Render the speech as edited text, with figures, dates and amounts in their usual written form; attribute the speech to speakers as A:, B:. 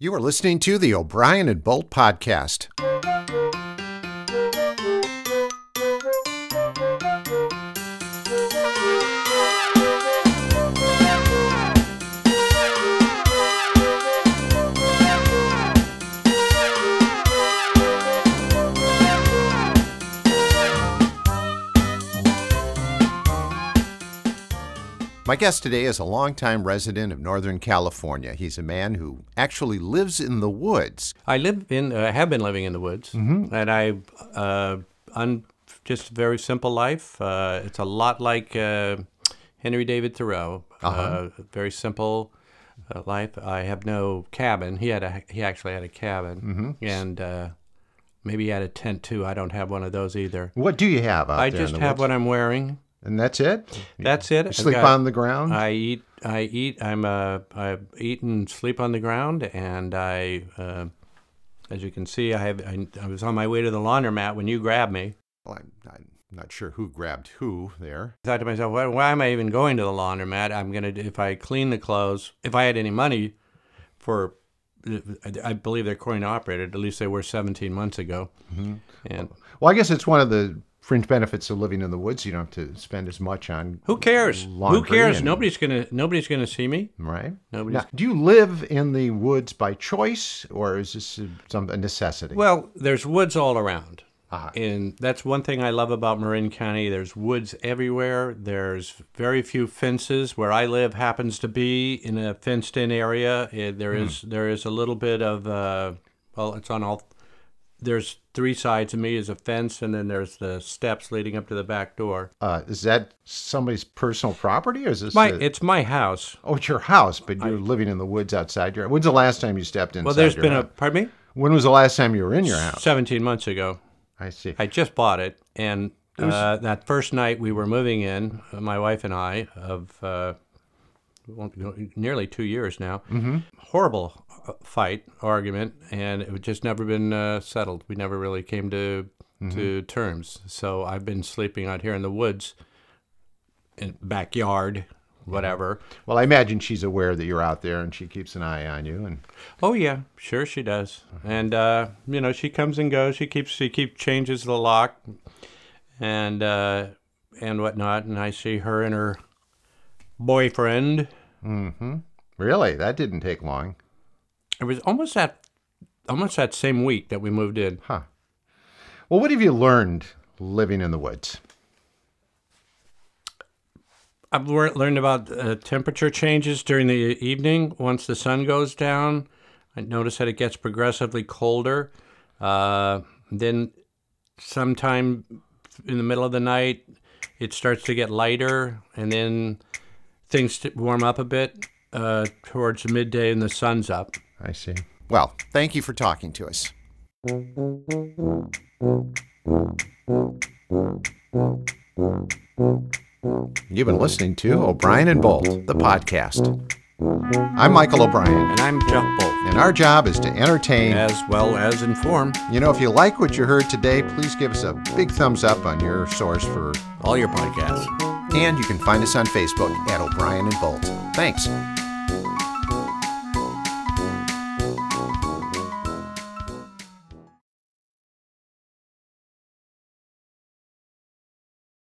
A: You are listening to the O'Brien and Bolt podcast. My guest today is a longtime resident of Northern California. He's a man who actually lives in the woods.
B: I have been living in the woods, and just a very simple life. It's a lot like Henry David Thoreau. Very simple life. I have no cabin. He actually had a cabin, and maybe he had a tent too. I don't have one of those either.
A: What do you have out there?
B: I just have what I'm wearing.
A: And that's it?
B: That's it.
A: You sleep on the ground?
B: I eat. I eat and sleep on the ground, and as you can see, I was on my way to the laundromat when you grabbed me.
A: Well, I'm not sure who grabbed who there.
B: I thought to myself, why am I even going to the laundromat? If I clean the clothes, if I had any money for, I believe they're coin operated. At least they were 17 months ago. And
A: well, I guess it's one of the fringe benefits of living in the woods. You don't have to spend as much on
B: who cares? Who cares? Nobody's gonna see me,
A: right?
B: Nobody's.
A: Now, do you live in the woods by choice, or is this a necessity?
B: Well, there's woods all around, and that's one thing I love about Marin County. There's woods everywhere. There's very few fences. Where I live happens to be in a fenced-in area. There is a little bit of it's on all. There's three sides of me is a fence, and then there's the steps leading up to the back door.
A: Is that somebody's personal property, or is this
B: It's my house.
A: Oh, it's your house, but you're living in the woods outside your. When's the last time you stepped inside?
B: Well, there's been a. Pardon me?
A: When was the last time you were in your house?
B: 17 months ago.
A: I see.
B: I just bought it, and that first night we were moving in, my wife and I, of nearly 2 years now. Horrible argument, and it had just never been settled. We never really came to terms. So I've been sleeping out here in the woods, in backyard, whatever.
A: Well, I imagine she's aware that you're out there, and she keeps an eye on you. And
B: oh yeah, sure she does. And she comes and goes. She changes the lock, and whatnot. And I see her and her boyfriend.
A: Really? That didn't take long.
B: It was almost that same week that we moved in.
A: Huh. Well, what have you learned living in the woods?
B: I've learned about temperature changes during the evening. Once the sun goes down, I notice that it gets progressively colder. Then sometime in the middle of the night, it starts to get lighter, and then things warm up a bit towards midday, and the sun's up.
A: I see. Well, thank you for talking to us. You've been listening to O'Brien and Bolt, the podcast. I'm Michael O'Brien.
B: And I'm Geoff Bolt.
A: And our job is to entertain
B: as well as inform.
A: You know, if you like what you heard today, please give us a big thumbs up on your source for
B: all your podcasts.
A: And you can find us on Facebook at O'Brien and Bolt. Thanks.